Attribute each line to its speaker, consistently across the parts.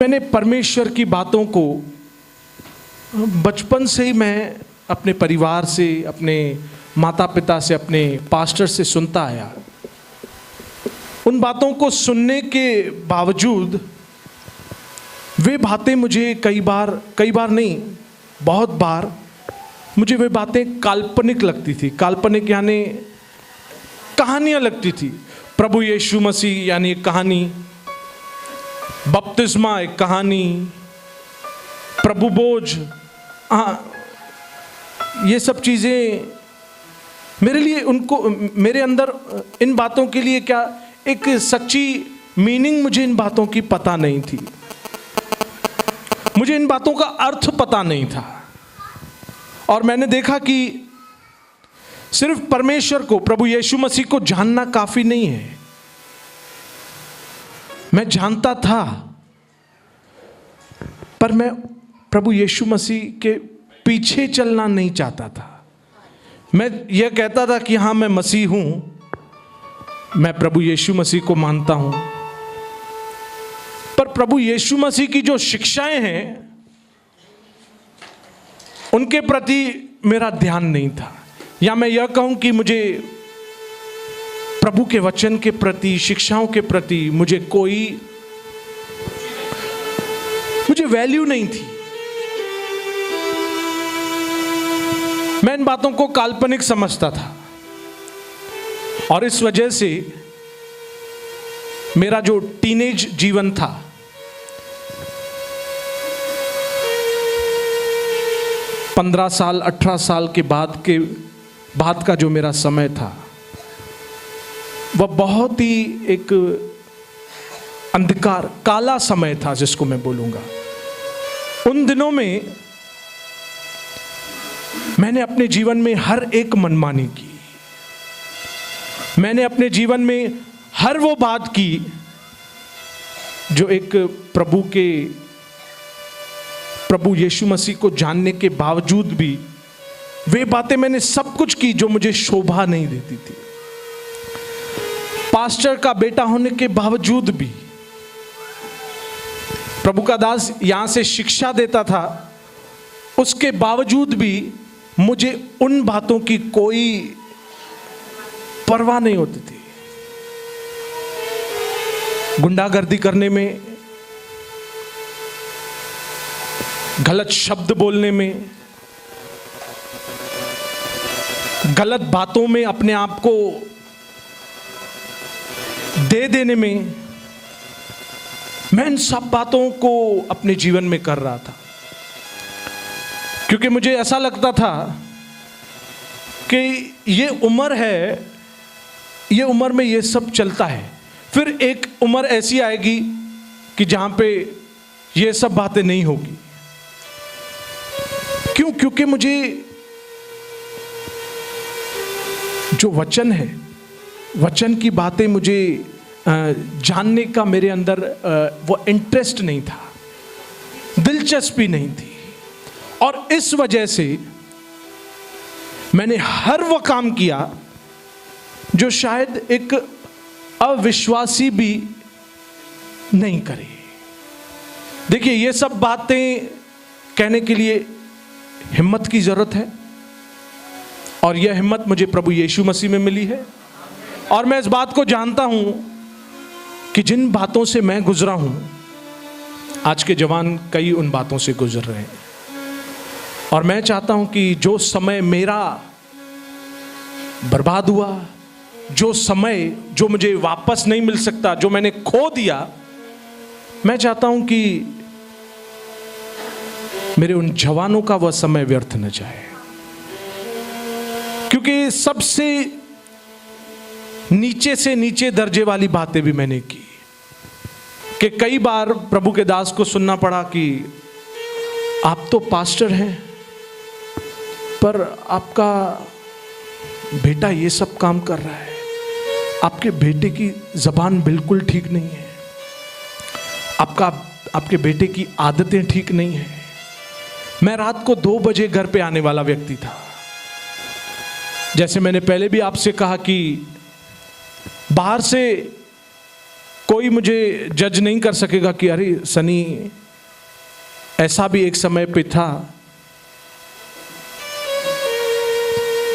Speaker 1: मैंने परमेश्वर की बातों को बचपन से ही मैं अपने परिवार से, अपने माता पिता से, अपने पास्टर से सुनता आया। उन बातों को सुनने के बावजूद वे बातें मुझे कई बार नहीं, बहुत बार मुझे वे बातें काल्पनिक लगती थी। काल्पनिक यानी कहानियाँ लगती थी। प्रभु यीशु मसीह यानी एक कहानी, बपतिस्मा एक कहानी, प्रभु बोझ, ये सब चीज़ें मेरे लिए, उनको मेरे अंदर इन बातों के लिए क्या एक सच्ची मीनिंग मुझे इन बातों की पता नहीं थी। मुझे इन बातों का अर्थ पता नहीं था। और मैंने देखा कि सिर्फ परमेश्वर को, प्रभु यीशु मसीह को जानना काफी नहीं है। मैं जानता था, पर मैं प्रभु यीशु मसीह के पीछे चलना नहीं चाहता था। मैं यह कहता था कि हाँ, मैं मसीह हूं, मैं प्रभु यीशु मसीह को मानता हूं, पर प्रभु यीशु मसीह की जो शिक्षाएं हैं उनके प्रति मेरा ध्यान नहीं था। या मैं यह कहूं कि मुझे प्रभु के वचन के प्रति, शिक्षाओं के प्रति मुझे वैल्यू नहीं थी। मैं इन बातों को काल्पनिक समझता था और इस वजह से मेरा जो टीनेज जीवन था, पंद्रह साल 18 साल के बाद का जो मेरा समय था, वह बहुत ही एक अंधकार, काला समय था जिसको मैं बोलूंगा। उन दिनों में मैंने अपने जीवन में हर एक मनमानी की। मैंने अपने जीवन में हर वो बात की जो एक प्रभु यीशु मसीह को जानने के बावजूद भी वे बातें मैंने सब कुछ की जो मुझे शोभा नहीं देती थी। पास्टर का बेटा होने के बावजूद भी, प्रभु का दास यहां से शिक्षा देता था, उसके बावजूद भी मुझे उन बातों की कोई परवाह नहीं होती थी। गुंडागर्दी करने में, गलत शब्द बोलने में, गलत बातों में अपने आप को दे देने में, मैं इन सब बातों को अपने जीवन में कर रहा था। क्योंकि मुझे ऐसा लगता था कि ये उम्र है, ये उम्र में ये सब चलता है, फिर एक उम्र ऐसी आएगी कि जहां पे ये सब बातें नहीं होगी। क्यों? क्योंकि मुझे जो वचन है, वचन की बातें मुझे जानने का मेरे अंदर वो इंटरेस्ट नहीं था, दिलचस्पी नहीं थी। और इस वजह से मैंने हर वो काम किया जो शायद एक अविश्वासी भी नहीं करे। देखिए, ये सब बातें कहने के लिए हिम्मत की जरूरत है, और यह हिम्मत मुझे प्रभु यीशु मसीह में मिली है। और मैं इस बात को जानता हूं कि जिन बातों से मैं गुजरा हूं, आज के जवान कई उन बातों से गुजर रहे हैं। और मैं चाहता हूं कि जो समय मेरा बर्बाद हुआ, जो समय जो मुझे वापस नहीं मिल सकता, जो मैंने खो दिया, मैं चाहता हूं कि मेरे उन जवानों का वह समय व्यर्थ न जाए। क्योंकि सबसे नीचे से नीचे दर्जे वाली बातें भी मैंने की, कि कई बार प्रभु के दास को सुनना पड़ा कि आप तो पास्टर हैं, पर आपका बेटा ये सब काम कर रहा है, आपके बेटे की जबान बिल्कुल ठीक नहीं है, आपके बेटे की आदतें ठीक नहीं है। मैं रात को 2 बजे घर पे आने वाला व्यक्ति था। जैसे मैंने पहले भी आपसे कहा कि बाहर से कोई मुझे जज नहीं कर सकेगा कि अरे सनी ऐसा भी एक समय पे था,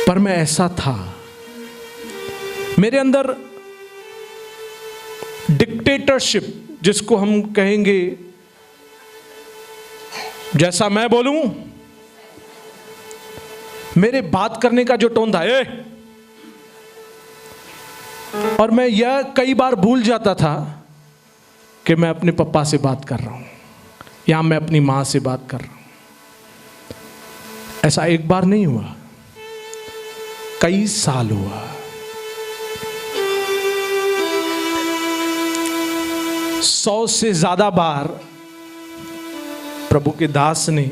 Speaker 1: पर मैं ऐसा था। मेरे अंदर डिक्टेटरशिप, जिसको हम कहेंगे जैसा मैं बोलूं, मेरे बात करने का जो टोन था, और मैं यह कई बार भूल जाता था कि मैं अपने पापा से बात कर रहा हूं या मैं अपनी मां से बात कर रहा हूं। ऐसा एक बार नहीं हुआ, कई साल हुआ। 100 से ज्यादा बार प्रभु के दास ने,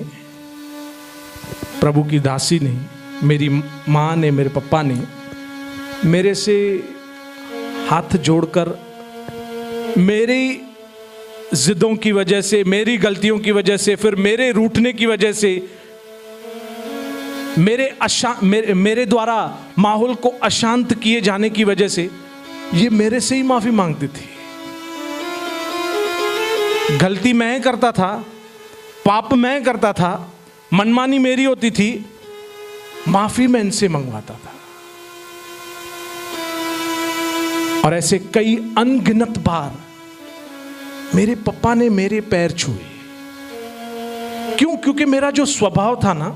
Speaker 1: प्रभु की दासी ने, मेरी मां ने, मेरे पापा ने मेरे से हाथ जोड़कर, मेरी जिद्दों की वजह से, मेरी गलतियों की वजह से, फिर मेरे रूठने की वजह से, मेरे द्वारा माहौल को अशांत किए जाने की वजह से, ये मेरे से ही माफी मांगती थी। गलती मैं करता था, पाप मैं करता था, मनमानी मेरी होती थी, माफी मैं इनसे मंगवाता था। और ऐसे कई अनगिनत बार मेरे पापा ने मेरे पैर छुए। क्यों? क्योंकि मेरा जो स्वभाव था ना,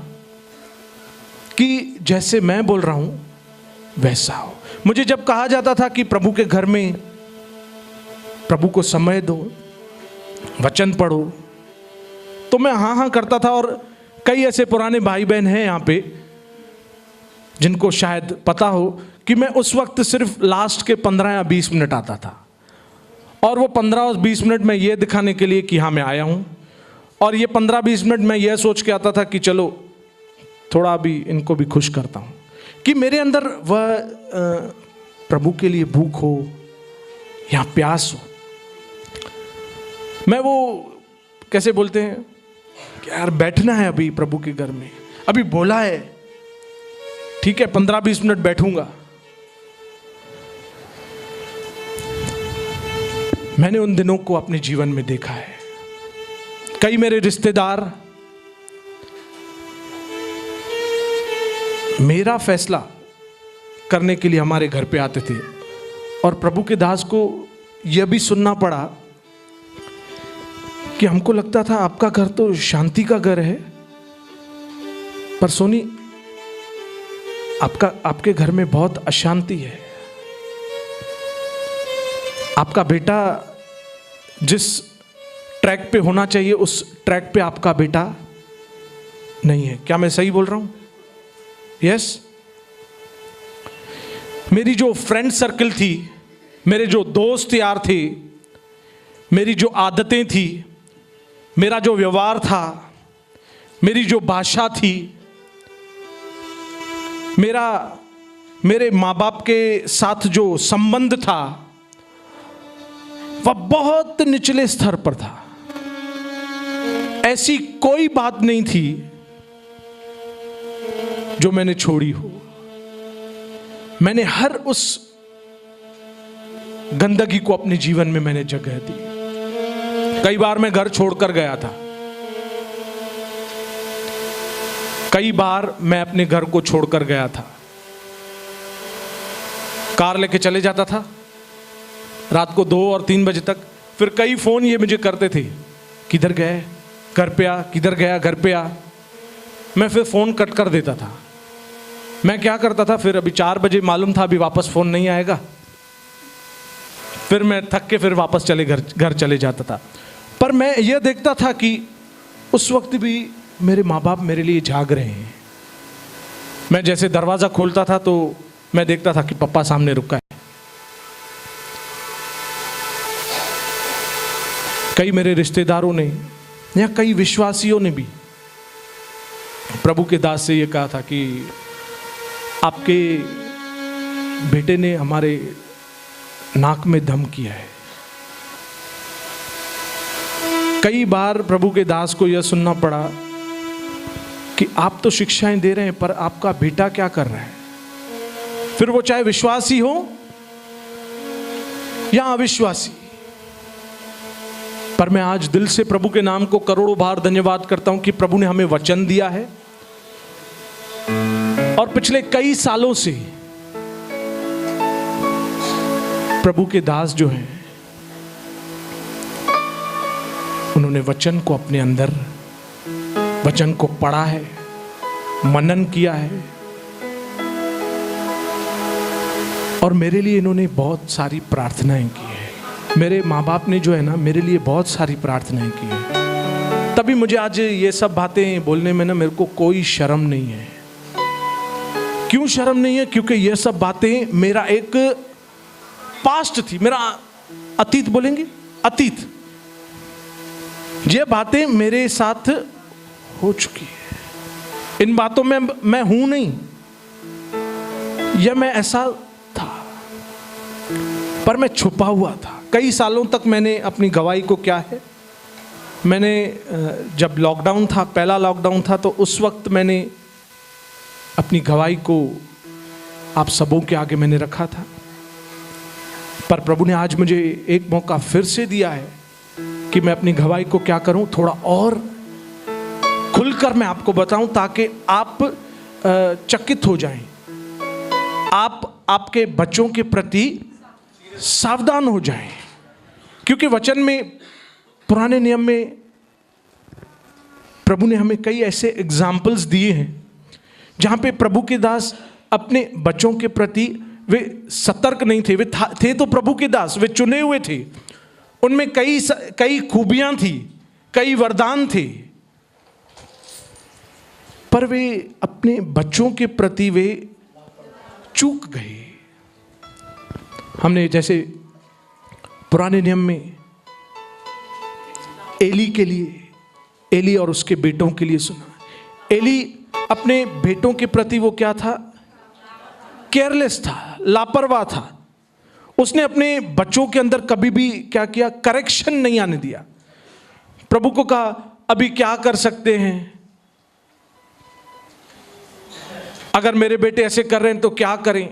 Speaker 1: कि जैसे मैं बोल रहा हूं वैसा हो। मुझे जब कहा जाता था कि प्रभु के घर में प्रभु को समय दो, वचन पढ़ो, तो मैं हाँ हाँ करता था। और कई ऐसे पुराने भाई बहन हैं यहाँ पे जिनको शायद पता हो कि मैं उस वक्त सिर्फ लास्ट के 15 या 20 मिनट आता था, और वो 15 और 20 मिनट मैं ये दिखाने के लिए कि हाँ मैं आया हूँ, और ये 15-20 मिनट मैं ये सोच के आता था कि चलो थोड़ा भी इनको भी खुश करता हूँ, कि मेरे अंदर वह प्रभु के लिए भूख हो या प्यास हो। मैं वो कैसे बोलते हैं कि यार बैठना है अभी प्रभु के घर में, अभी बोला है, ठीक है 15-20 मिनट बैठूंगा। मैंने उन दिनों को अपने जीवन में देखा है। कई मेरे रिश्तेदार मेरा फैसला करने के लिए हमारे घर पे आते थे, और प्रभु के दास को यह भी सुनना पड़ा कि हमको लगता था आपका घर तो शांति का घर है, पर सोनी आपके घर में बहुत अशांति है। आपका बेटा जिस ट्रैक पे होना चाहिए उस ट्रैक पे आपका बेटा नहीं है। क्या मैं सही बोल रहा हूं? यस। मेरी जो फ्रेंड सर्कल थी, मेरे जो दोस्त यार थे, मेरी जो आदतें थी, मेरा जो व्यवहार था, मेरी जो भाषा थी, मेरे माँ बाप के साथ जो संबंध था, वह बहुत निचले स्तर पर था। ऐसी कोई बात नहीं थी जो मैंने छोड़ी हो। मैंने हर उस गंदगी को अपने जीवन में मैंने जगह दी। कई बार मैं घर छोड़कर गया था, कई बार मैं अपने घर को छोड़कर गया था। कार लेके चले जाता था रात को 2 और 3 बजे तक। फिर कई फोन ये मुझे करते थे, किधर गए, घर पे आ, किधर गया, घर पे आ। मैं फिर फोन कट कर देता था। मैं क्या करता था, फिर अभी 4 बजे मालूम था अभी वापस फोन नहीं आएगा, फिर मैं थक के फिर वापस घर चले जाता था। पर मैं ये देखता था कि उस वक्त भी मेरे माँ बाप मेरे लिए जाग रहे हैं। मैं जैसे दरवाज़ा खोलता था तो मैं देखता था कि पापा सामने रुका है। कई मेरे रिश्तेदारों ने या कई विश्वासियों ने भी प्रभु के दास से ये कहा था कि आपके बेटे ने हमारे नाक में दम किया है। कई बार प्रभु के दास को यह सुनना पड़ा कि आप तो शिक्षाएं दे रहे हैं, पर आपका बेटा क्या कर रहा है। फिर वो चाहे विश्वासी हो या अविश्वासी, पर मैं आज दिल से प्रभु के नाम को करोड़ों बार धन्यवाद करता हूं कि प्रभु ने हमें वचन दिया है और पिछले कई सालों से प्रभु के दास जो हैं उन्होंने वचन को अपने अंदर, वचन को पढ़ा है, मनन किया है और मेरे लिए इन्होंने बहुत सारी प्रार्थनाएं की है। मेरे माँ बाप ने जो है ना मेरे लिए बहुत सारी प्रार्थनाएं की है, तभी मुझे आज ये सब बातें बोलने में ना मेरे को कोई शर्म नहीं है। क्यों शर्म नहीं है? क्योंकि ये सब बातें मेरा एक पास्ट थी, मेरा अतीत बोलेंगे, अतीत। ये बातें मेरे साथ हो चुकी है। इन बातों में मैं हूं नहीं, या मैं ऐसा था, पर मैं छुपा हुआ था। कई सालों तक मैंने अपनी गवाही को क्या है, मैंने जब लॉकडाउन था, पहला लॉकडाउन था, तो उस वक्त मैंने अपनी गवाही को आप सबों के आगे मैंने रखा था। पर प्रभु ने आज मुझे एक मौका फिर से दिया है कि मैं अपनी गवाही को क्या करूं, थोड़ा और खुलकर मैं आपको बताऊं, ताकि आप चकित हो जाएं, आप आपके बच्चों के प्रति सावधान हो जाएं। क्योंकि वचन में, पुराने नियम में प्रभु ने हमें कई ऐसे एग्जाम्पल्स दिए हैं जहां पे प्रभु के दास अपने बच्चों के प्रति वे सतर्क नहीं थे। वे थे तो प्रभु के दास, वे चुने हुए थे, उनमें कई खूबियां थी, कई वरदान थे, पर वे अपने बच्चों के प्रति वे चूक गए। हमने जैसे पुराने नियम में एली के लिए, एली और उसके बेटों के लिए सुना। एली अपने बेटों के प्रति वो क्या था? केयरलेस था, लापरवाह था। उसने अपने बच्चों के अंदर कभी भी क्या किया? करेक्शन नहीं आने दिया। प्रभु को कहा अभी क्या कर सकते हैं, अगर मेरे बेटे ऐसे कर रहे हैं तो क्या करें।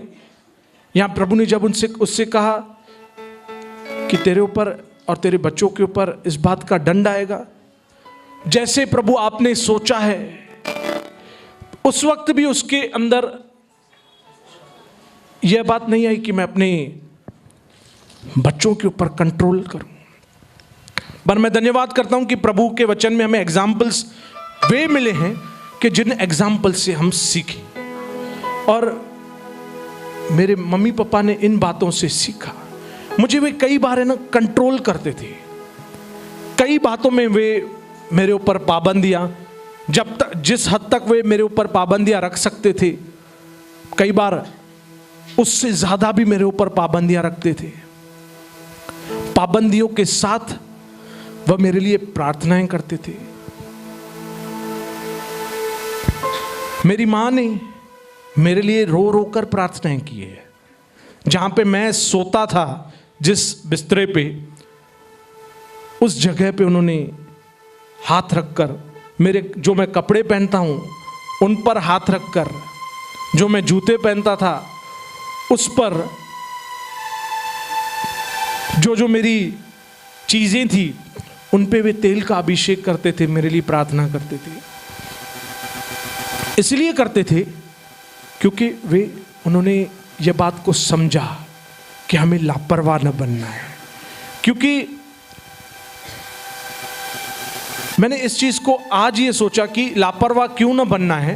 Speaker 1: यहां प्रभु ने जब उससे कहा कि तेरे ऊपर और तेरे बच्चों के ऊपर इस बात का दंड आएगा, जैसे प्रभु आपने सोचा है, उस वक्त भी उसके अंदर यह बात नहीं आई कि मैं अपने बच्चों के ऊपर कंट्रोल करूं। पर मैं धन्यवाद करता हूं कि प्रभु के वचन में हमें एग्जाम्पल्स वे मिले हैं कि जिन एग्जाम्पल से हम सीखें, और मेरे मम्मी पापा ने इन बातों से सीखा। मुझे वे कई बार है ना कंट्रोल करते थे, कई बातों में वे मेरे ऊपर पाबंदियां, जब तक जिस हद तक वे मेरे ऊपर पाबंदियां रख सकते थे, कई बार उससे ज्यादा भी मेरे ऊपर पाबंदियां रखते थे। पाबंदियों के साथ वह मेरे लिए प्रार्थनाएं करते थे। मेरी मां ने मेरे लिए रो रो कर प्रार्थनाएं की है। जहां पे मैं सोता था, जिस बिस्तरे पे, उस जगह पे उन्होंने हाथ रखकर, मेरे जो मैं कपड़े पहनता हूं उन पर हाथ रखकर, जो मैं जूते पहनता था उस पर, जो मेरी चीजें थी उन पे वे तेल का अभिषेक करते थे, मेरे लिए प्रार्थना करते थे। इसलिए करते थे क्योंकि उन्होंने ये बात को समझा कि हमें लापरवाह न बनना है। क्योंकि मैंने इस चीज को आज ये सोचा कि लापरवाह क्यों न बनना है,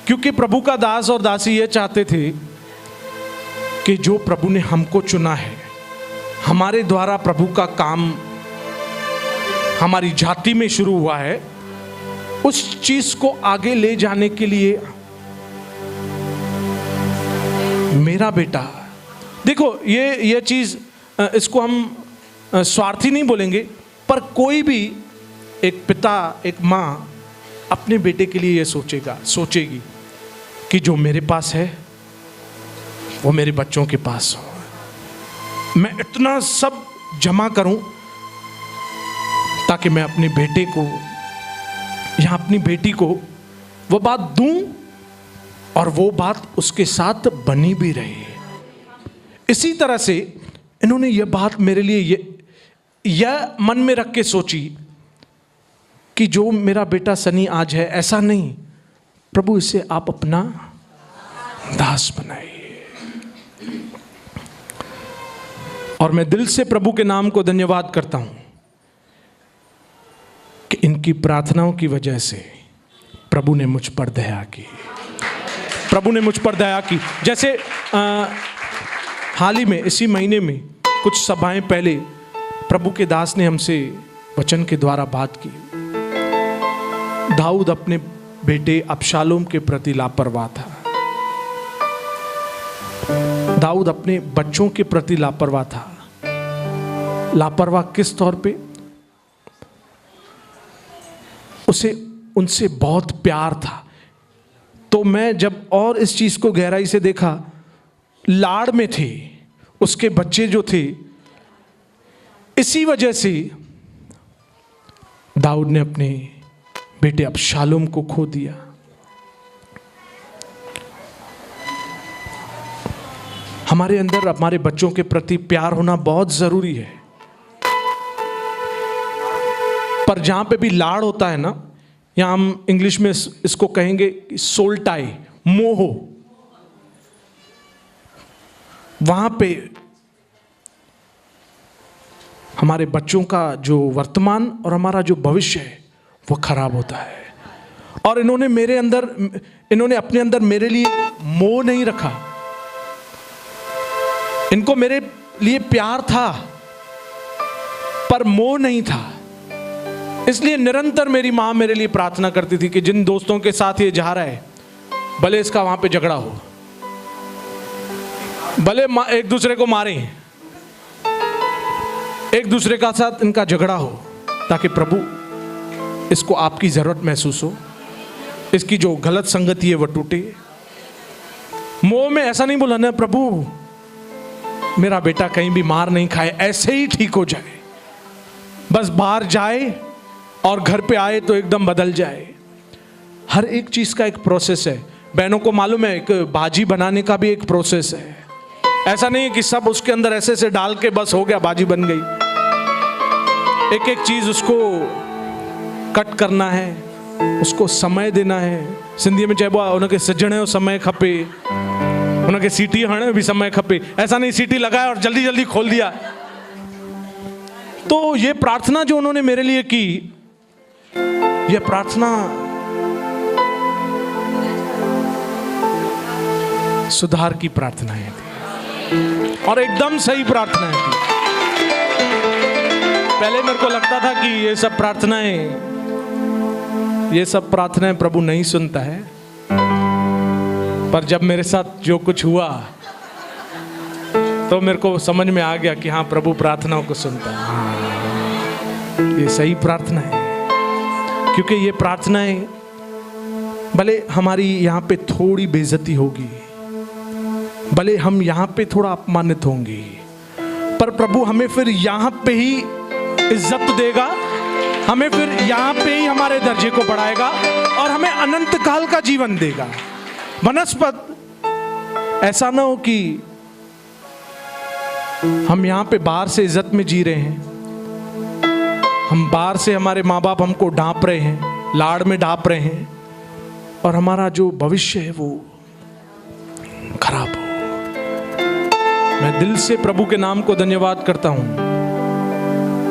Speaker 1: क्योंकि प्रभु का दास और दासी ये चाहते थे कि जो प्रभु ने हमको चुना है, हमारे द्वारा प्रभु का काम हमारी जाति में शुरू हुआ है, उस चीज को आगे ले जाने के लिए मेरा बेटा, देखो ये चीज, इसको हम स्वार्थी नहीं बोलेंगे, पर कोई भी एक पिता, एक माँ अपने बेटे के लिए ये सोचेगी कि जो मेरे पास है वो मेरे बच्चों के पास हो। मैं इतना सब जमा करूं ताकि मैं अपने बेटे को या अपनी बेटी को वो बात दूं और वो बात उसके साथ बनी भी रहे। इसी तरह से इन्होंने ये बात मेरे लिए यह मन में रख के सोची कि जो मेरा बेटा सनी आज है, ऐसा नहीं, प्रभु इसे आप अपना दास बनाइए। और मैं दिल से प्रभु के नाम को धन्यवाद करता हूं कि इनकी प्रार्थनाओं की वजह से प्रभु ने मुझ पर दया की, प्रभु ने मुझ पर दया की। जैसे हाल ही में इसी महीने में कुछ सभाएं पहले प्रभु के दास ने हमसे वचन के द्वारा बात की। दाऊद अपने बेटे अबशालोम के प्रति लापरवाह था। दाऊद अपने बच्चों के प्रति लापरवाह था। लापरवाह किस तौर पे? उसे उनसे बहुत प्यार था। तो मैं जब और इस चीज को गहराई से देखा, लाड़ में थे उसके बच्चे जो थे, इसी वजह से दाऊद ने अपने बेटे अबशालोम को खो दिया। हमारे अंदर हमारे बच्चों के प्रति प्यार होना बहुत जरूरी है, पर जहां पे भी लाड़ होता है ना, या हम इंग्लिश में इसको कहेंगे सोल टाई, मोह, वहां पे हमारे बच्चों का जो वर्तमान और हमारा जो भविष्य है वो खराब होता है। और इन्होंने अपने अंदर मेरे लिए मोह नहीं रखा। इनको मेरे लिए प्यार था पर मोह नहीं था। इसलिए निरंतर मेरी मां मेरे लिए प्रार्थना करती थी कि जिन दोस्तों के साथ ये जा रहा है, भले इसका वहां पे झगड़ा हो, भले एक दूसरे को मारें, एक दूसरे का साथ इनका झगड़ा हो, ताकि प्रभु इसको आपकी जरूरत महसूस हो, इसकी जो गलत संगति है वो टूटे। मोह में ऐसा नहीं बोला प्रभु मेरा बेटा कहीं भी मार नहीं खाए, ऐसे ही ठीक हो जाए, बस बाहर जाए और घर पे आए तो एकदम बदल जाए। हर एक चीज का एक प्रोसेस है। बहनों को मालूम है, एक बाजी बनाने का भी एक प्रोसेस है। ऐसा नहीं है कि सब उसके अंदर ऐसे से डाल के बस हो गया बाजी बन गई। एक एक चीज उसको कट करना है, उसको समय देना है। सिंधी में चइबो आहे उनके सिजण जो समय खपे, उनके सीटी हणण जो भी समय खपे। ऐसा नहीं सीटी लगाया और जल्दी जल्दी खोल दिया। तो ये प्रार्थना जो उन्होंने मेरे लिए की, ये प्रार्थना सुधार की प्रार्थनाएं थी और एकदम सही प्रार्थनाएं थी। पहले मेरे को लगता था कि ये सब प्रार्थनाएं प्रभु नहीं सुनता है, पर जब मेरे साथ जो कुछ हुआ तो मेरे को समझ में आ गया कि हाँ, प्रभु प्रार्थनाओं को सुनता है। ये सही प्रार्थना है, क्योंकि ये प्रार्थनाएं भले हमारी यहाँ पे थोड़ी बेइज्जती होगी, भले हम यहाँ पे थोड़ा अपमानित होंगे, पर प्रभु हमें फिर यहाँ पे ही इज्जत देगा, हमें फिर यहाँ पे ही हमारे दर्जे को बढ़ाएगा और हमें अनंत काल का जीवन देगा। वनस्पत ऐसा ना हो कि हम यहाँ पे बाहर से इज्जत में जी रहे हैं, हम बाहर से हमारे माँ बाप हमको ढांप रहे हैं, लाड़ में ढांप रहे हैं, और हमारा जो भविष्य है वो खराब हो। मैं दिल से प्रभु के नाम को धन्यवाद करता हूं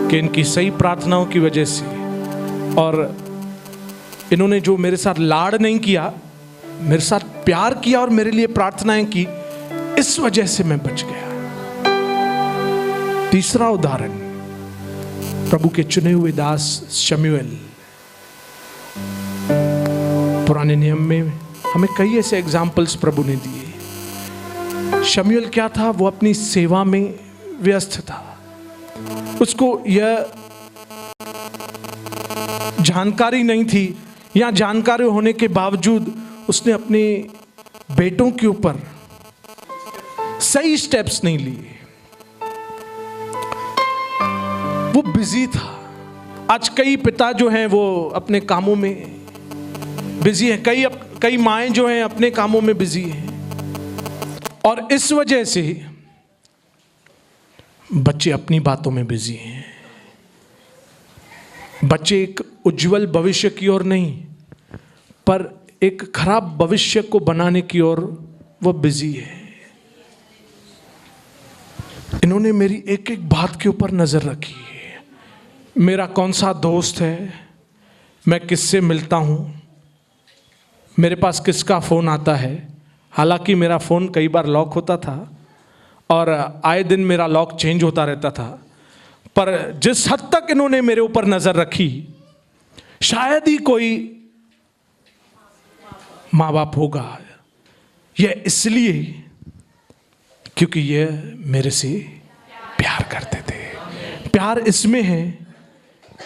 Speaker 1: कि इनकी सही प्रार्थनाओं की वजह से, और इन्होंने जो मेरे साथ लाड़ नहीं किया, मेरे साथ प्यार किया और मेरे लिए प्रार्थनाएं की, इस वजह से मैं बच गया। तीसरा उदाहरण, प्रभु के चुने हुए दास शमूएल। पुराने नियम में हमें कई ऐसे एग्जाम्पल्स प्रभु ने दिए। शमूएल क्या था? वो अपनी सेवा में व्यस्त था। उसको यह जानकारी नहीं थी, या जानकारी होने के बावजूद उसने अपने बेटों के ऊपर सही स्टेप्स नहीं लिए। वो बिजी था। आज कई पिता जो हैं वो अपने कामों में बिजी हैं, कई माएं जो हैं अपने कामों में बिजी हैं, और इस वजह से बच्चे अपनी बातों में बिजी हैं। बच्चे एक उज्जवल भविष्य की ओर नहीं, पर एक खराब भविष्य को बनाने की ओर वो बिजी है। इन्होंने मेरी एक एक बात के ऊपर नजर रखी है। मेरा कौन सा दोस्त है, मैं किससे मिलता हूं, मेरे पास किसका फोन आता है। हालांकि मेरा फोन कई बार लॉक होता था और आए दिन मेरा लॉक चेंज होता रहता था, पर जिस हद तक इन्होंने मेरे ऊपर नजर रखी, शायद ही कोई माँ बाप होगा। यह इसलिए क्योंकि यह मेरे से प्यार करते थे। प्यार इसमें है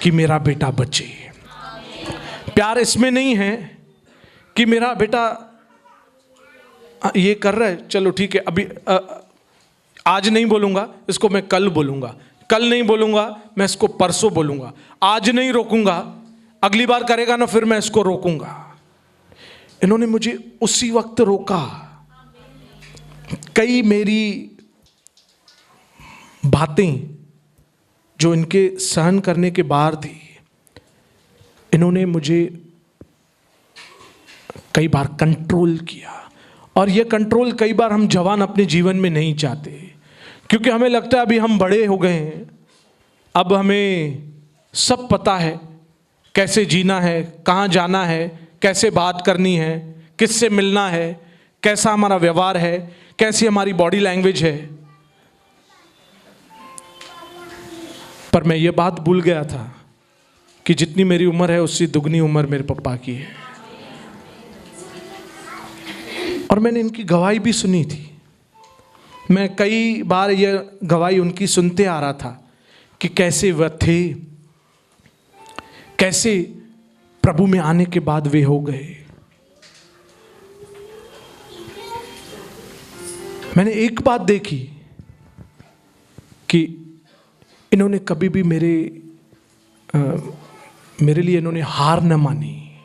Speaker 1: कि मेरा बेटा बचे। प्यार इसमें नहीं है कि मेरा बेटा ये कर रहा है, चलो ठीक है, अभी आज नहीं बोलूंगा इसको, मैं कल बोलूंगा, कल नहीं बोलूंगा मैं इसको परसों बोलूंगा, आज नहीं रोकूंगा, अगली बार करेगा ना फिर मैं इसको रोकूंगा। इन्होंने मुझे उसी वक्त रोका। कई मेरी बातें जो इनके सहन करने के बाहर थी, इन्होंने मुझे कई बार कंट्रोल किया। और यह कंट्रोल कई बार हम जवान अपने जीवन में नहीं चाहते, क्योंकि हमें लगता है अभी हम बड़े हो गए हैं, अब हमें सब पता है, कैसे जीना है, कहाँ जाना है, कैसे बात करनी है, किससे मिलना है, कैसा हमारा व्यवहार है, कैसी हमारी बॉडी लैंग्वेज है। पर मैं ये बात भूल गया था कि जितनी मेरी उम्र है उससे दुगनी उम्र मेरे पापा की है। और मैंने इनकी गवाही भी सुनी थी। मैं कई बार यह गवाही उनकी सुनते आ रहा था कि कैसे वह थे, कैसे प्रभु में आने के बाद वे हो गए। मैंने एक बात देखी कि इन्होंने कभी भी मेरे लिए इन्होंने हार न मानी।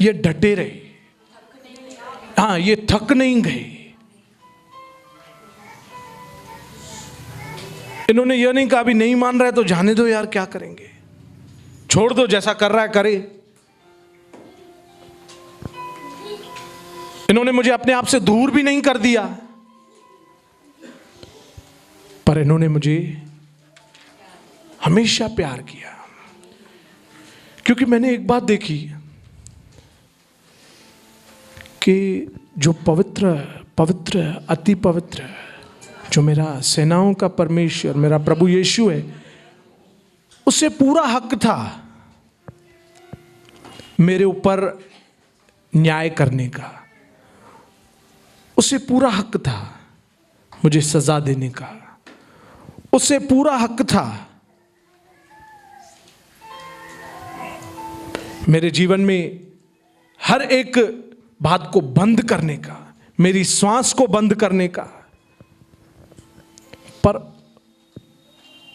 Speaker 1: ये डटे रहे, हाँ, ये थक नहीं गए। इन्होंने यह नहीं कहा अभी नहीं मान रहा है तो जाने दो यार, क्या करेंगे, छोड़ दो, जैसा कर रहा है करे। इन्होंने मुझे अपने आप से दूर भी नहीं कर दिया, पर इन्होंने मुझे हमेशा प्यार किया। क्योंकि मैंने एक बात देखी कि जो पवित्र पवित्र अति पवित्र जो मेरा सेनाओं का परमेश्वर मेरा प्रभु यीशु है, उसे पूरा हक था मेरे ऊपर न्याय करने का। उसे पूरा हक था मुझे सजा देने का। उसे पूरा हक था मेरे जीवन में हर एक बात को बंद करने का, मेरी श्वास को बंद करने का। पर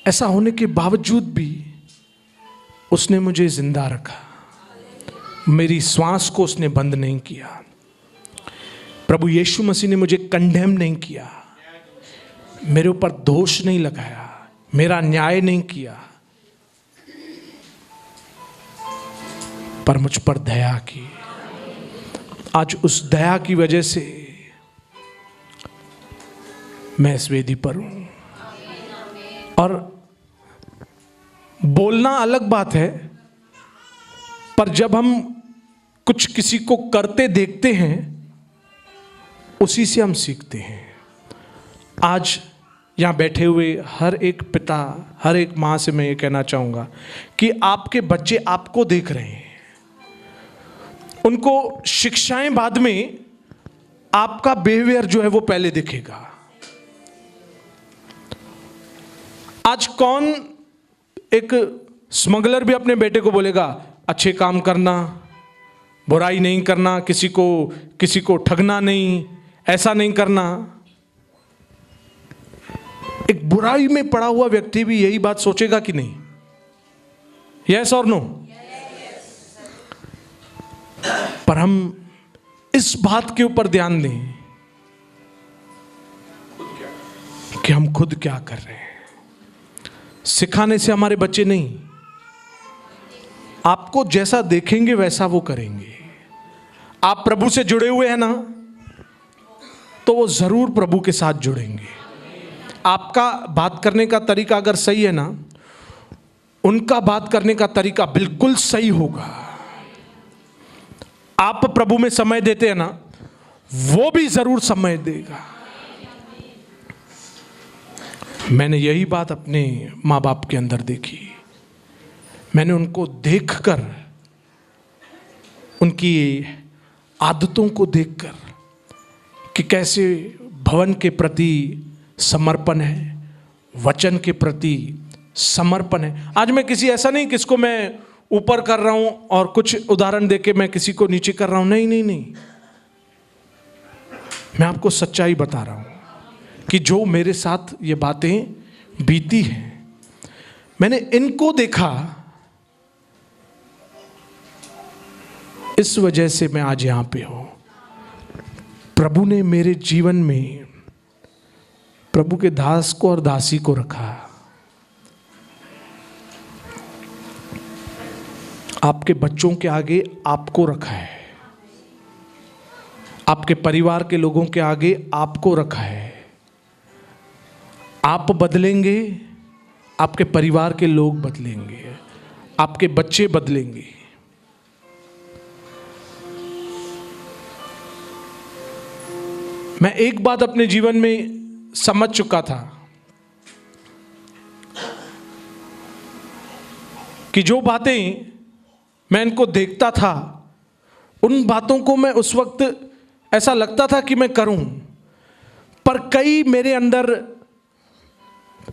Speaker 1: ऐसा होने के बावजूद भी उसने मुझे जिंदा रखा, मेरी श्वास को उसने बंद नहीं किया। प्रभु यीशु मसीह ने मुझे कंडेम नहीं किया, मेरे ऊपर दोष नहीं लगाया, मेरा न्याय नहीं किया, पर मुझ पर दया की। आज उस दया की वजह से मैं इस वेदी पर हूं। और बोलना अलग बात है, पर जब हम कुछ किसी को करते देखते हैं उसी से हम सीखते हैं। आज यहाँ बैठे हुए हर एक पिता, हर एक माँ से मैं ये कहना चाहूँगा कि आपके बच्चे आपको देख रहे हैं। उनको शिक्षाएं बाद में, आपका बिहेवियर जो है वो पहले दिखेगा। आज कौन एक स्मगलर भी अपने बेटे को बोलेगा अच्छे काम करना, बुराई नहीं करना, किसी को ठगना नहीं, ऐसा नहीं करना। एक बुराई में पड़ा हुआ व्यक्ति भी यही बात सोचेगा कि नहीं? यस और नो? पर हम इस बात के ऊपर ध्यान दें कि हम खुद क्या कर रहे हैं। सिखाने से हमारे बच्चे नहीं, आपको जैसा देखेंगे वैसा वो करेंगे। आप प्रभु से जुड़े हुए हैं ना, तो वो जरूर प्रभु के साथ जुड़ेंगे। आपका बात करने का तरीका अगर सही है ना, उनका बात करने का तरीका बिल्कुल सही होगा। आप प्रभु में समय देते हैं ना, वो भी जरूर समय देगा। मैंने यही बात अपने माँ बाप के अंदर देखी। मैंने उनको देखकर, उनकी आदतों को देखकर कि कैसे भवन के प्रति समर्पण है, वचन के प्रति समर्पण है। आज मैं किसी ऐसा नहीं किसको मैं ऊपर कर रहा हूं और कुछ उदाहरण देके मैं किसी को नीचे कर रहा हूं, नहीं नहीं नहीं। मैं आपको सच्चाई बता रहा हूं कि जो मेरे साथ ये बातें बीती हैं, मैंने इनको देखा, इस वजह से मैं आज यहां पे हूं। प्रभु ने मेरे जीवन में प्रभु के दास को और दासी को रखा। आपके बच्चों के आगे आपको रखा है, आपके परिवार के लोगों के आगे आपको रखा है। आप बदलेंगे, आपके परिवार के लोग बदलेंगे, आपके बच्चे बदलेंगे। मैं एक बात अपने जीवन में समझ चुका था कि जो बातें मैं इनको देखता था, उन बातों को मैं उस वक्त ऐसा लगता था कि मैं करूं, पर कई मेरे अंदर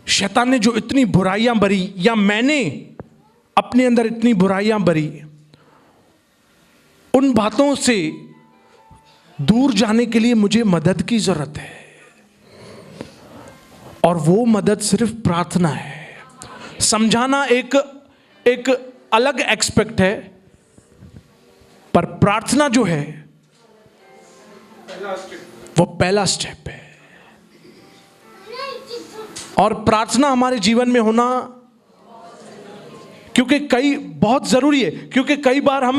Speaker 1: शैतान ने जो इतनी बुराइयां भरी, या मैंने अपने अंदर इतनी बुराइयां भरी, उन बातों से दूर जाने के लिए मुझे मदद की जरूरत है। और वो मदद सिर्फ प्रार्थना है। समझाना एक अलग एक्सपेक्ट है, पर प्रार्थना जो है वो पहला स्टेप है। और प्रार्थना हमारे जीवन में होना क्योंकि बहुत जरूरी है, क्योंकि कई बार हम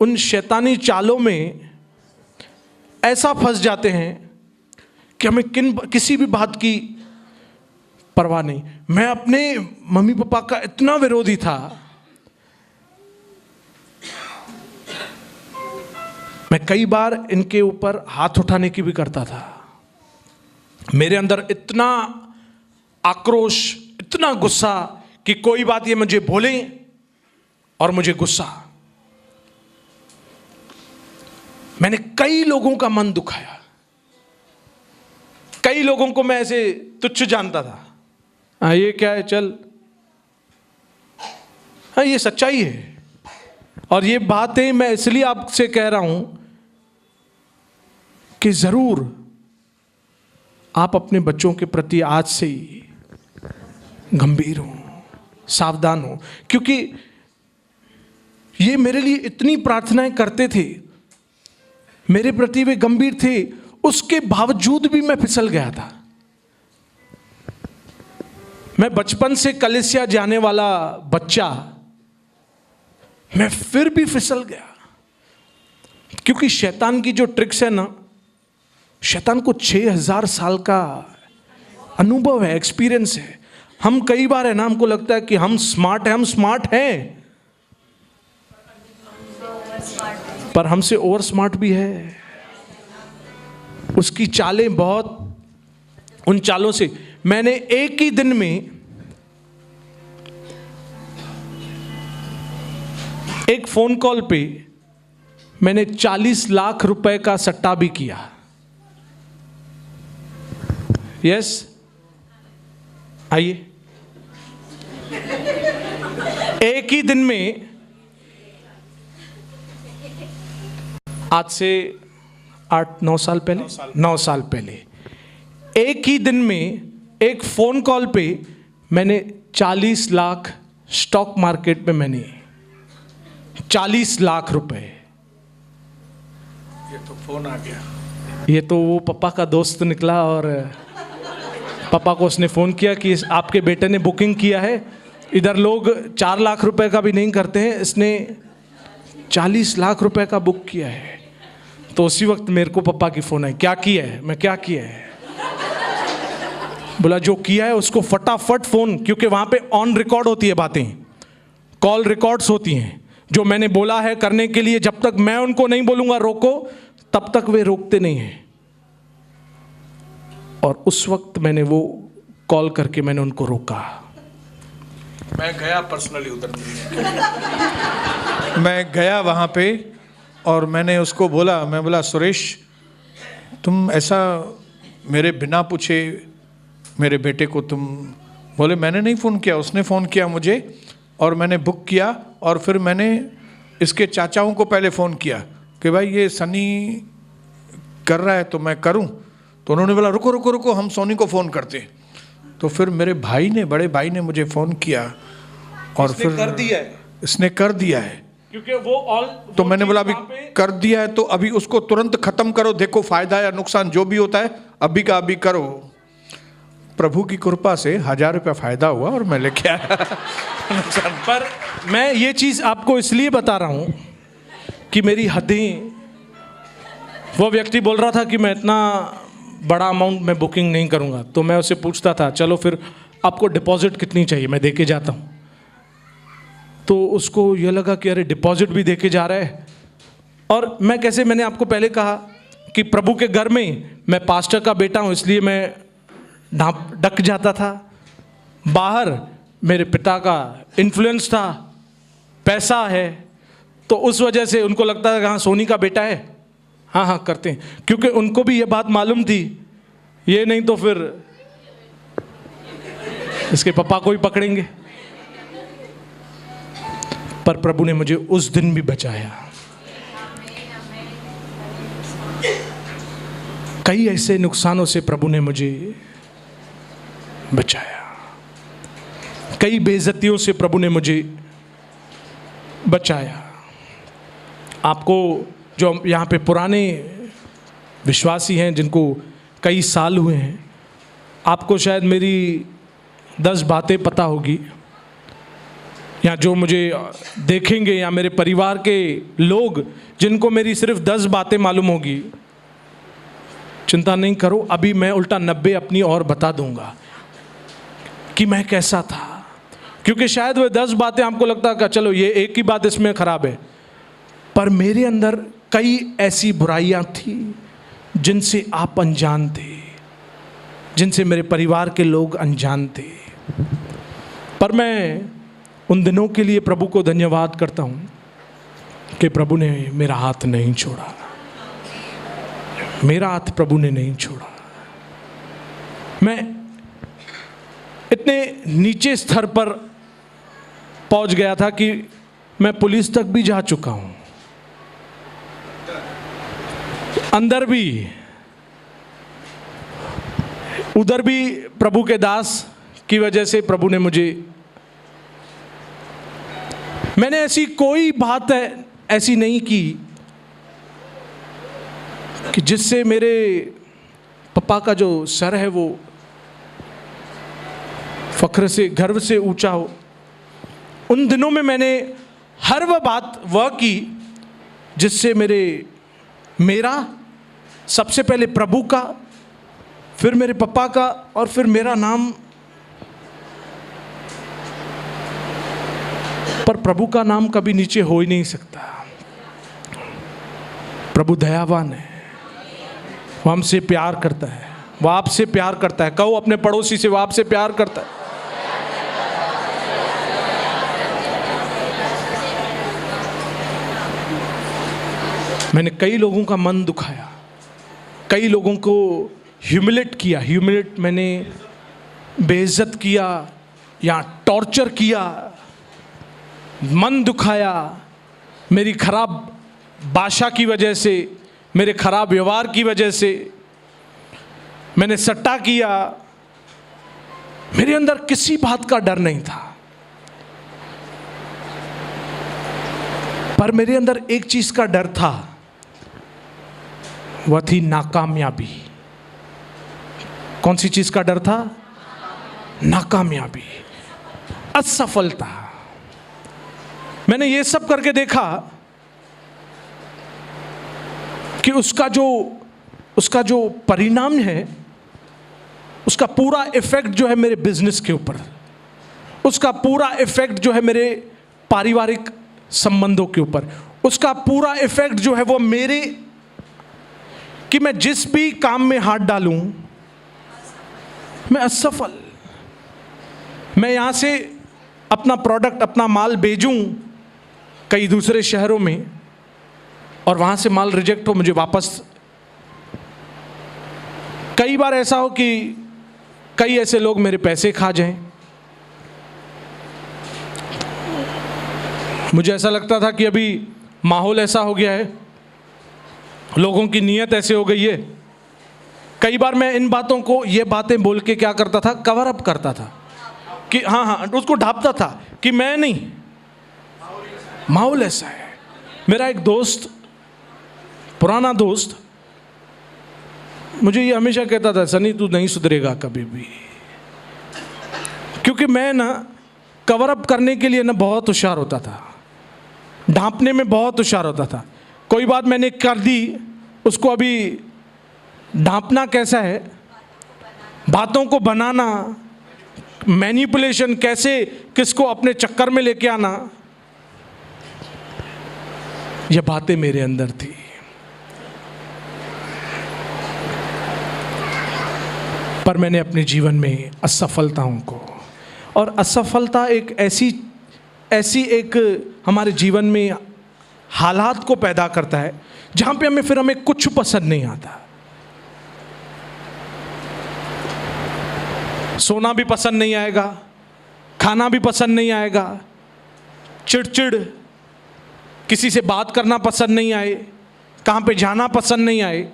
Speaker 1: उन शैतानी चालों में ऐसा फंस जाते हैं कि हमें किसी भी बात की परवाह नहीं। मैं अपने मम्मी पापा का इतना विरोधी था, मैं कई बार इनके ऊपर हाथ उठाने की भी करता था। मेरे अंदर इतना आक्रोश, इतना गुस्सा कि कोई बात ये मुझे बोले और मुझे गुस्सा। मैंने कई लोगों का मन दुखाया, कई लोगों को मैं ऐसे तुच्छ जानता था। हाँ ये क्या है, चल, हाँ ये सच्चाई है। और ये बातें मैं इसलिए आपसे कह रहा हूं कि जरूर आप अपने बच्चों के प्रति आज से ही गंभीर हो, सावधान हो। क्योंकि ये मेरे लिए इतनी प्रार्थनाएं करते थे, मेरे प्रति वे गंभीर थे, उसके बावजूद भी मैं फिसल गया था। मैं बचपन से कलीसिया जाने वाला बच्चा, मैं फिर भी फिसल गया। क्योंकि शैतान की जो ट्रिक्स है ना, शैतान को 6000 साल का अनुभव है, एक्सपीरियंस है। हम कई बार है ना, हमको लगता है कि हम स्मार्ट हैं, हम स्मार्ट हैं, पर हमसे ओवर स्मार्ट भी है। उसकी चालें बहुत, उन चालों से मैंने एक ही दिन में एक फोन कॉल पे मैंने 40 लाख रुपए का सट्टा भी किया। यस, आइए। एक ही दिन में, आज से 8-9 साल पहले, 9 साल पहले, एक ही दिन में एक फोन कॉल पे मैंने 40 लाख स्टॉक मार्केट में, मैंने 40 लाख रुपए। ये तो फोन आ गया, ये तो वो पापा का दोस्त निकला और पापा को उसने फोन किया कि आपके बेटे ने बुकिंग किया है इधर लोग 4 लाख रुपए का भी नहीं करते हैं, इसने 40 लाख रुपए का बुक किया है। तो उसी वक्त मेरे को पापा की फ़ोन आई, क्या किया है? मैं क्या किया है? बोला जो किया है उसको फटाफट फ़ोन, क्योंकि वहाँ पे ऑन रिकॉर्ड होती है बातें, कॉल रिकॉर्ड्स होती हैं। जो मैंने बोला है करने के लिए, जब तक मैं उनको नहीं बोलूँगा रोको, तब तक वे रोकते नहीं हैं। और उस वक्त मैंने वो कॉल करके मैंने उनको रोका। मैं गया पर्सनली उधर,
Speaker 2: मैं गया वहाँ पे और मैंने उसको बोला, मैं बोला सुरेश तुम ऐसा मेरे बिना पूछे मेरे बेटे को तुम, बोले मैंने नहीं फ़ोन किया, उसने फ़ोन किया मुझे और मैंने बुक किया और फिर मैंने इसके चाचाओं को पहले फ़ोन किया कि भाई ये सनी कर रहा है तो मैं करूं। तो उन्होंने बोला रुको रुको रुको हम सोनी को फ़ोन करते हैं। तो फिर मेरे भाई ने, बड़े भाई ने मुझे फ़ोन किया और फिर
Speaker 1: कर दिया है,
Speaker 2: इसने कर दिया है,
Speaker 1: क्योंकि वो ऑल।
Speaker 2: तो मैंने बोला अभी कर दिया है तो अभी उसको तुरंत ख़त्म करो, देखो फ़ायदा या नुकसान जो भी होता है अभी का अभी करो। प्रभु की कृपा से 1000 रुपया फ़ायदा हुआ और मैं लेके आया।
Speaker 1: पर मैं ये चीज़ आपको इसलिए बता रहा हूँ कि मेरी हदें, वो व्यक्ति बोल रहा था कि मैं इतना बड़ा अमाउंट में बुकिंग नहीं करूँगा, तो मैं उससे पूछता था चलो फिर आपको डिपॉजिट कितनी चाहिए, मैं देके जाता हूँ। तो उसको ये लगा कि अरे डिपॉजिट भी देके जा रहा है। और मैं कैसे, मैंने आपको पहले कहा कि प्रभु के घर में मैं पास्टर का बेटा हूँ, इसलिए मैं डक जाता था। बाहर मेरे पिता का इन्फ्लुएंस था, पैसा है, तो उस वजह से उनको लगता था कि हाँ सोनी का बेटा है, हाँ हाँ करते हैं, क्योंकि उनको भी ये बात मालूम थी, ये नहीं तो फिर इसके पापा को ही पकड़ेंगे। पर प्रभु ने मुझे उस दिन भी बचाया। कई ऐसे नुकसानों से प्रभु ने मुझे बचाया, कई बेइज्जतियों से प्रभु ने मुझे बचाया। आपको जो यहाँ पे पुराने विश्वासी हैं जिनको कई साल हुए हैं, आपको शायद मेरी 10 बातें पता होगी, या जो मुझे देखेंगे या मेरे परिवार के लोग जिनको मेरी सिर्फ 10 बातें मालूम होगी, चिंता नहीं करो, अभी मैं उल्टा 90 अपनी और बता दूंगा कि मैं कैसा था। क्योंकि शायद वो 10 बातें आपको लगता है कि चलो ये एक ही बात इसमें खराब है, पर मेरे अंदर कई ऐसी बुराइयां थी जिनसे आप अनजान थे, जिनसे मेरे परिवार के लोग अनजान थे। पर मैं उन दिनों के लिए प्रभु को धन्यवाद करता हूं कि प्रभु ने मेरा हाथ नहीं छोड़ा, मेरा हाथ प्रभु ने नहीं छोड़ा। मैं इतने नीचे स्तर पर पहुंच गया था कि मैं पुलिस तक भी जा चुका हूं, अंदर भी, उधर भी प्रभु के दास की वजह से प्रभु ने मुझे, मैंने ऐसी कोई बात ऐसी नहीं की कि जिससे मेरे पापा का जो सर है वो फख्र से, गर्व से ऊंचा हो। उन दिनों में मैंने हर वह बात वह की जिससे मेरा सबसे पहले प्रभु का, फिर मेरे पापा का और फिर मेरा नाम, पर प्रभु का नाम कभी नीचे हो ही नहीं सकता। प्रभु दयावान है, वो हमसे प्यार करता है, वो आपसे प्यार करता है। कहो अपने पड़ोसी से, वो आपसे प्यार करता है। मैंने कई लोगों का मन दुखाया, कई लोगों को ह्यूमिलेट किया, मैंने बेइज्जत किया या टॉर्चर किया, मन दुखाया। मेरी खराब भाषा की वजह से, मेरे खराब व्यवहार की वजह से मैंने सट्टा किया। मेरे अंदर किसी बात का डर नहीं था, पर मेरे अंदर एक चीज का डर था, वह थी नाकामयाबी। कौन सी चीज का डर था? नाकामयाबी। असफलता। मैंने ये सब करके देखा कि उसका जो परिणाम है, उसका पूरा इफेक्ट जो है मेरे बिजनेस के ऊपर, उसका पूरा इफेक्ट जो है मेरे पारिवारिक संबंधों के ऊपर, उसका पूरा इफेक्ट जो है वो मेरे, कि मैं जिस भी काम में हाथ डालूं मैं असफल। मैं यहां से अपना प्रोडक्ट, अपना माल भेजूं कई दूसरे शहरों में और वहां से माल रिजेक्ट हो, मुझे वापस। कई बार ऐसा हो कि कई ऐसे लोग मेरे पैसे खा जाएं। मुझे ऐसा लगता था कि अभी माहौल ऐसा हो गया है, लोगों की नीयत ऐसे हो गई है। कई बार मैं इन बातों को, ये बातें बोल के क्या करता था, कवर अप करता था कि हाँ, उसको ढांपता था कि मैं नहीं, माहौल ऐसा है। मेरा एक दोस्त, पुराना दोस्त, मुझे ये हमेशा कहता था, सनी तू नहीं सुधरेगा कभी भी, क्योंकि मैं ना कवर अप करने के लिए ना बहुत होशियार होता था, ढांपने में बहुत होशियार होता था। कोई बात मैंने कर दी, उसको अभी ढांपना कैसा है, बातों को बनाना, मैनिपुलेशन, कैसे किसको अपने चक्कर में लेके आना, ये बातें मेरे अंदर थी। पर मैंने अपने जीवन में असफलताओं को, और असफलता एक ऐसी एक हमारे जीवन में हालात को पैदा करता है जहां पे हमें कुछ पसंद नहीं आता। सोना भी पसंद नहीं आएगा, खाना भी पसंद नहीं आएगा, चिड़चिड़, किसी से बात करना पसंद नहीं आए, कहाँ पे जाना पसंद नहीं आए।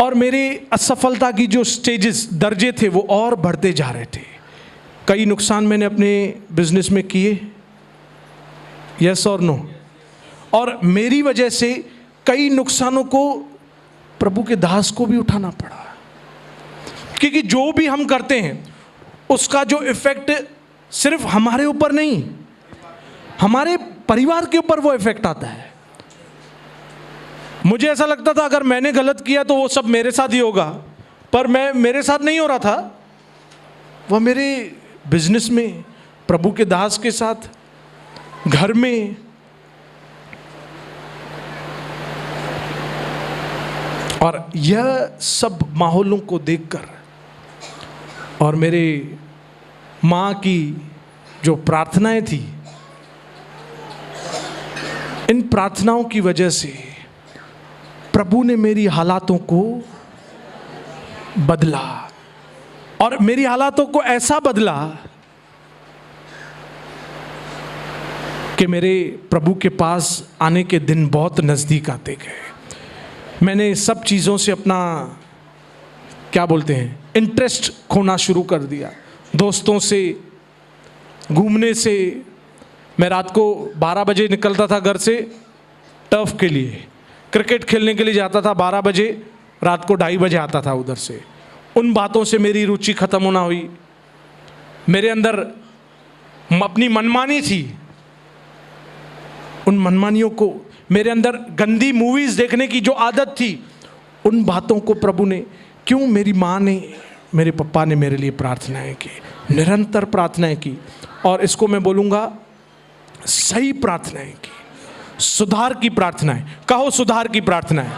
Speaker 1: और मेरी असफलता की जो स्टेजेस, दर्जे थे, वो और बढ़ते जा रहे थे। कई नुकसान मैंने अपने बिजनेस में किए, यस और नो, और मेरी वजह से कई नुकसानों को प्रभु के दास को भी उठाना पड़ा, क्योंकि जो भी हम करते हैं उसका जो इफेक्ट सिर्फ हमारे ऊपर नहीं, हमारे परिवार के ऊपर वो इफेक्ट आता है। मुझे ऐसा लगता था अगर मैंने गलत किया तो वो सब मेरे साथ ही होगा, पर मेरे साथ नहीं हो रहा था, वह मेरे बिजनेस में, प्रभु के दास के साथ, घर में। और यह सब माहौलों को देखकर और मेरे माँ की जो प्रार्थनाएं थी, इन प्रार्थनाओं की वजह से प्रभु ने मेरी हालातों को बदला, और मेरी हालातों को ऐसा बदला कि मेरे प्रभु के पास आने के दिन बहुत नज़दीक आते गए। मैंने सब चीज़ों से अपना, क्या बोलते हैं, इंटरेस्ट खोना शुरू कर दिया। दोस्तों से, घूमने से। मैं रात को 12 बजे निकलता था घर से टर्फ के लिए, क्रिकेट खेलने के लिए जाता था 12 बजे, रात को 2:30 बजे आता था उधर से। उन बातों से मेरी रुचि ख़त्म होना हुई। मेरे अंदर अपनी मनमानी थी, उन मनमानियों को, मेरे अंदर गंदी मूवीज़ देखने की जो आदत थी, उन बातों को प्रभु ने, क्यों, मेरी माँ ने, मेरे पापा ने मेरे लिए प्रार्थनाएं की, निरंतर प्रार्थनाएं की, और इसको मैं बोलूँगा सही प्रार्थनाएं की, सुधार की प्रार्थनाएं। कहो सुधार की प्रार्थनाएं।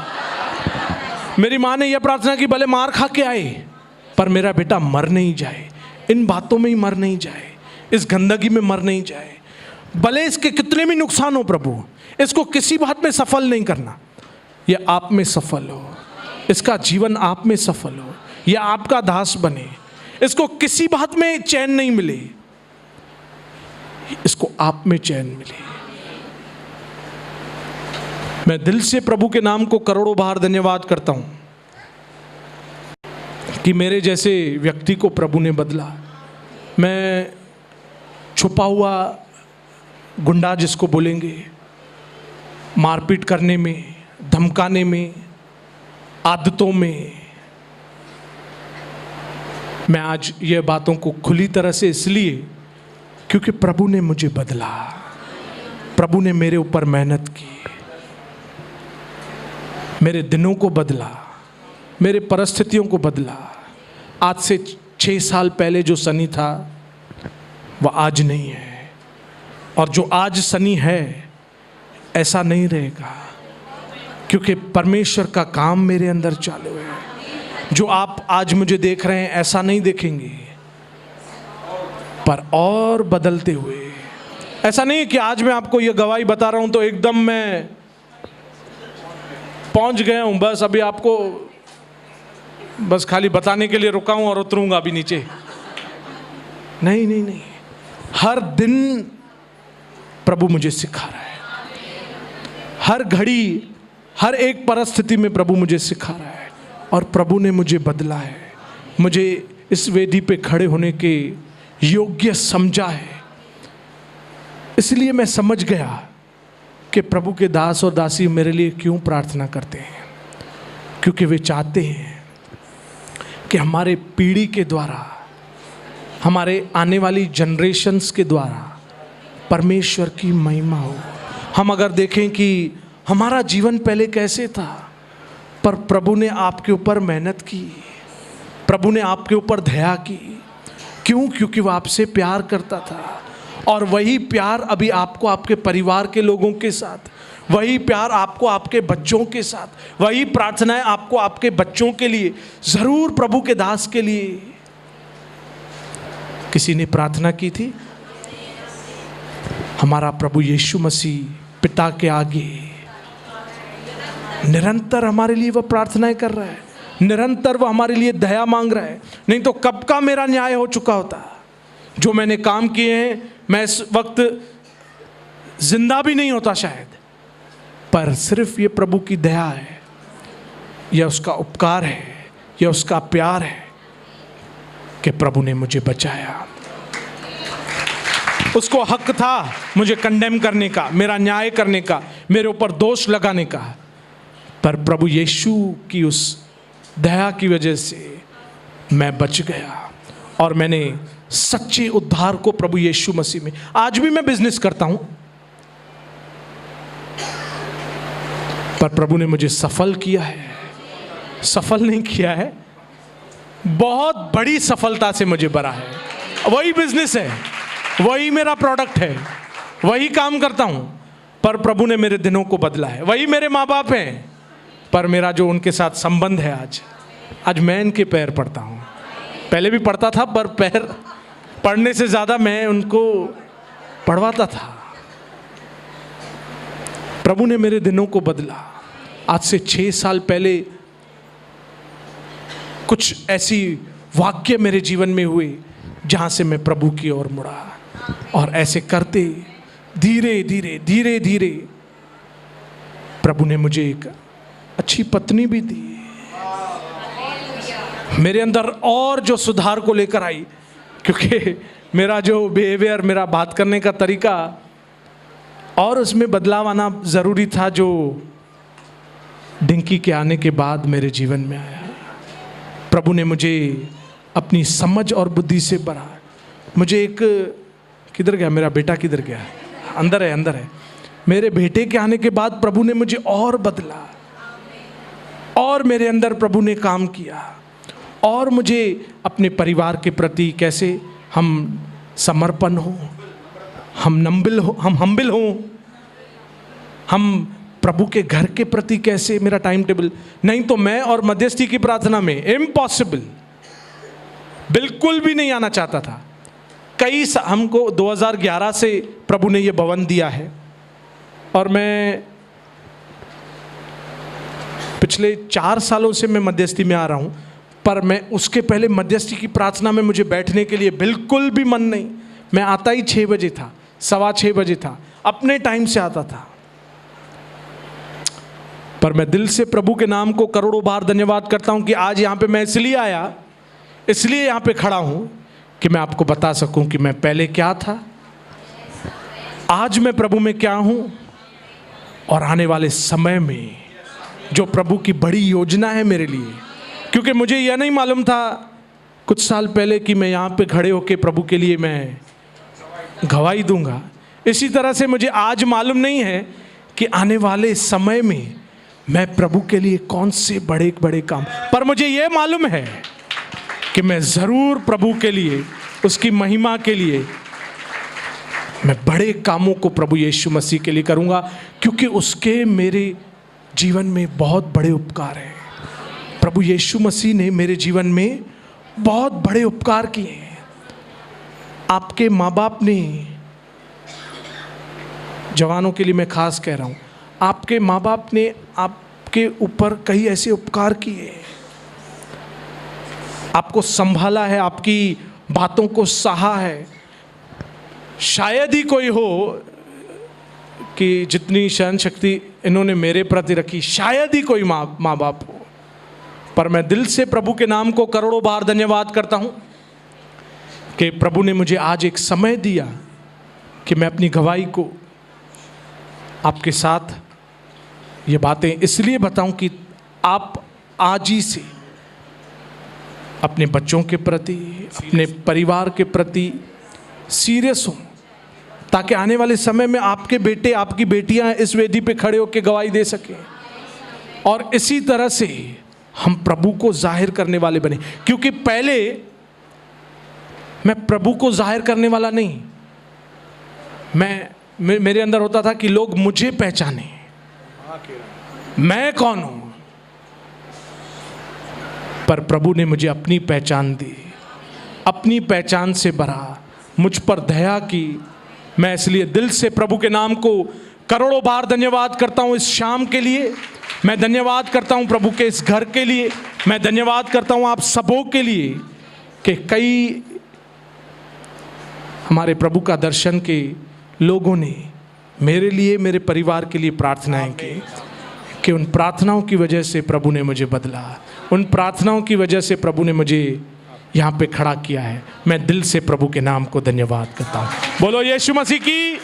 Speaker 1: मेरी माँ ने यह प्रार्थना की, भले मार खा के आए पर मेरा बेटा मर नहीं जाए, इन बातों में ही मर नहीं जाए, इस गंदगी में मर नहीं जाए, भले इसके कितने भी नुकसान हो प्रभु, इसको किसी बात में सफल नहीं करना, यह आप में सफल हो, इसका जीवन आप में सफल हो, यह आपका दास बने, इसको किसी बात में चैन नहीं मिले, इसको आप में चैन मिले। मैं दिल से प्रभु के नाम को करोड़ों बार धन्यवाद करता हूं कि मेरे जैसे व्यक्ति को प्रभु ने बदला। मैं छुपा हुआ गुंडा जिसको बोलेंगे, मारपीट करने में, धमकाने में, आदतों में, मैं आज ये बातों को खुली तरह से इसलिए क्योंकि प्रभु ने मुझे बदला, प्रभु ने मेरे ऊपर मेहनत की, मेरे दिनों को बदला, मेरे परिस्थितियों को बदला। आज से 6 साल पहले जो सनी था वह आज नहीं है, और जो आज सनी है ऐसा नहीं रहेगा, क्योंकि परमेश्वर का काम मेरे अंदर चालू है। जो आप आज मुझे देख रहे हैं ऐसा नहीं देखेंगे, पर और बदलते हुए। ऐसा नहीं है कि आज मैं आपको ये गवाही बता रहा हूं तो एकदम मैं पहुंच गया हूं, बस अभी आपको बस खाली बताने के लिए रुका हूं और उतरूंगा अभी नीचे। नहीं नहीं नहीं, हर दिन प्रभु मुझे सिखा रहा है, हर घड़ी, हर एक परिस्थिति में प्रभु मुझे सिखा रहा है, और प्रभु ने मुझे बदला है, मुझे इस वेदी पे खड़े होने के योग्य समझा है। इसलिए मैं समझ गया कि प्रभु के दास और दासी मेरे लिए क्यों प्रार्थना करते हैं, क्योंकि वे चाहते हैं कि हमारे पीढ़ी के द्वारा, हमारे आने वाली जनरेशन्स के द्वारा परमेश्वर की महिमा हो। हम अगर देखें कि हमारा जीवन पहले कैसे था, पर प्रभु ने आपके ऊपर मेहनत की, प्रभु ने आपके ऊपर दया की। क्यों? क्योंकि वह आपसे प्यार करता था, और वही प्यार अभी आपको आपके परिवार के लोगों के साथ, वही प्यार आपको आपके बच्चों के साथ, वही प्रार्थनाएं आपको आपके बच्चों के लिए, जरूर प्रभु के दास के लिए। किसी ने प्रार्थना की थी, हमारा प्रभु यीशु मसीह पिता के आगे निरंतर हमारे लिए वह प्रार्थनाएं कर रहा है, निरंतर वह हमारे लिए दया मांग रहा है। नहीं तो कब का मेरा न्याय हो चुका होता। जो मैंने काम किए हैं, मैं इस वक्त जिंदा भी नहीं होता शायद, पर सिर्फ ये प्रभु की दया है, यह उसका उपकार है, यह उसका प्यार है कि प्रभु ने मुझे बचाया। उसको हक था मुझे कंडेम करने का, मेरा न्याय करने का, मेरे ऊपर दोष लगाने का, पर प्रभु यीशु की उस दया की वजह से मैं बच गया, और मैंने सच्चे उद्धार को प्रभु यीशु मसीह में, आज भी मैं बिजनेस करता हूं, पर प्रभु ने मुझे सफल किया है। सफल नहीं किया है, बहुत बड़ी सफलता से मुझे भरा है। वही बिजनेस है, वही मेरा प्रोडक्ट है, वही काम करता हूं, पर प्रभु ने मेरे दिनों को बदला है। वही मेरे माँ बाप हैं, पर मेरा जो उनके साथ संबंध है, आज मैं इनके पैर पड़ता हूं। पहले भी पढ़ता था, पर पैर पढ़ने से ज़्यादा मैं उनको पढ़वाता था। प्रभु ने मेरे दिनों को बदला। आज से 6 साल पहले कुछ ऐसी वाक्य मेरे जीवन में हुए जहाँ से मैं प्रभु की ओर मुड़ा, और ऐसे करते धीरे धीरे धीरे धीरे प्रभु ने मुझे एक अच्छी पत्नी भी दी। मेरे अंदर और जो सुधार को लेकर आई, क्योंकि मेरा जो बिहेवियर, मेरा बात करने का तरीका, और उसमें बदलाव आना ज़रूरी था, जो डिंकी के आने के बाद मेरे जीवन में आया। प्रभु ने मुझे अपनी समझ और बुद्धि से भरा। मुझे एक, किधर गया मेरा बेटा, किधर गया? अंदर है, अंदर है। मेरे बेटे के आने के बाद प्रभु ने मुझे और बदला, और मेरे अंदर प्रभु ने काम किया, और मुझे अपने परिवार के प्रति कैसे हम समर्पण हो, हम हम्बिल हो, हम प्रभु के घर के प्रति कैसे, मेरा टाइम टेबल। नहीं तो मैं और मध्यस्थी की प्रार्थना में इम्पॉसिबल, बिल्कुल भी नहीं आना चाहता था। हमको 2011 से प्रभु ने ये भवन दिया है, और मैं पिछले 4 सालों से मैं मध्यस्थी में आ रहा हूँ, पर मैं उसके पहले मध्यस्थी की प्रार्थना में मुझे बैठने के लिए बिल्कुल भी मन नहीं। मैं आता ही 6 बजे था, 6:15 बजे था, अपने टाइम से आता था। पर मैं दिल से प्रभु के नाम को करोड़ों बार धन्यवाद करता हूँ कि आज यहाँ पे मैं इसलिए आया, इसलिए यहाँ पे खड़ा हूँ कि मैं आपको बता सकूँ कि मैं पहले क्या था, आज मैं प्रभु में क्या हूँ, और आने वाले समय में जो प्रभु की बड़ी योजना है मेरे लिए। क्योंकि मुझे यह नहीं मालूम था कुछ साल पहले कि मैं यहाँ पे खड़े होके प्रभु के लिए मैं गवाही दूंगा, इसी तरह से मुझे आज मालूम नहीं है कि आने वाले समय में मैं प्रभु के लिए कौन से बड़े बड़े काम, पर मुझे ये मालूम है कि मैं ज़रूर प्रभु के लिए, उसकी महिमा के लिए मैं बड़े कामों को प्रभु यीशु मसीह के लिए करूँगा, क्योंकि उसके मेरे जीवन में बहुत बड़े उपकार हैं। प्रभु यीशु मसीह ने मेरे जीवन में बहुत बड़े उपकार किए हैं। आपके माँ बाप ने, जवानों के लिए मैं खास कह रहा हूँ, आपके माँ बाप ने आपके ऊपर कई ऐसे उपकार किए हैं, आपको संभाला है, आपकी बातों को सहा है। शायद ही कोई हो कि जितनी सहन शक्ति इन्होंने मेरे प्रति रखी, शायद ही कोई माँ बाप हो, पर मैं दिल से प्रभु के नाम को करोड़ों बार धन्यवाद करता हूँ कि प्रभु ने मुझे आज एक समय दिया कि मैं अपनी गवाही को आपके साथ ये बातें इसलिए बताऊं कि आप आज ही से अपने बच्चों के प्रति, अपने परिवार के प्रति सीरियस हो, ताकि आने वाले समय में आपके बेटे, आपकी बेटियां इस वेदी पे खड़े होकर गवाही दे सकें और इसी तरह से हम प्रभु को जाहिर करने वाले बने। क्योंकि पहले मैं प्रभु को जाहिर करने वाला नहीं, मेरे अंदर होता था कि लोग मुझे पहचाने, मैं कौन हूं, पर प्रभु ने मुझे अपनी पहचान दी, अपनी पहचान से भरा, मुझ पर दया की। मैं इसलिए दिल से प्रभु के नाम को करोड़ों बार धन्यवाद करता हूं। इस शाम के लिए मैं धन्यवाद करता हूं, प्रभु के इस घर के लिए मैं धन्यवाद करता हूं, आप सबों के लिए कि कई हमारे प्रभु का दर्शन के लोगों ने मेरे लिए, मेरे परिवार के लिए प्रार्थनाएं की, कि उन प्रार्थनाओं की वजह से प्रभु ने मुझे बदला, उन प्रार्थनाओं की वजह से प्रभु ने मुझे यहाँ पे खड़ा किया है। मैं दिल से प्रभु के नाम को धन्यवाद करता हूँ। बोलो यीशु मसीह की।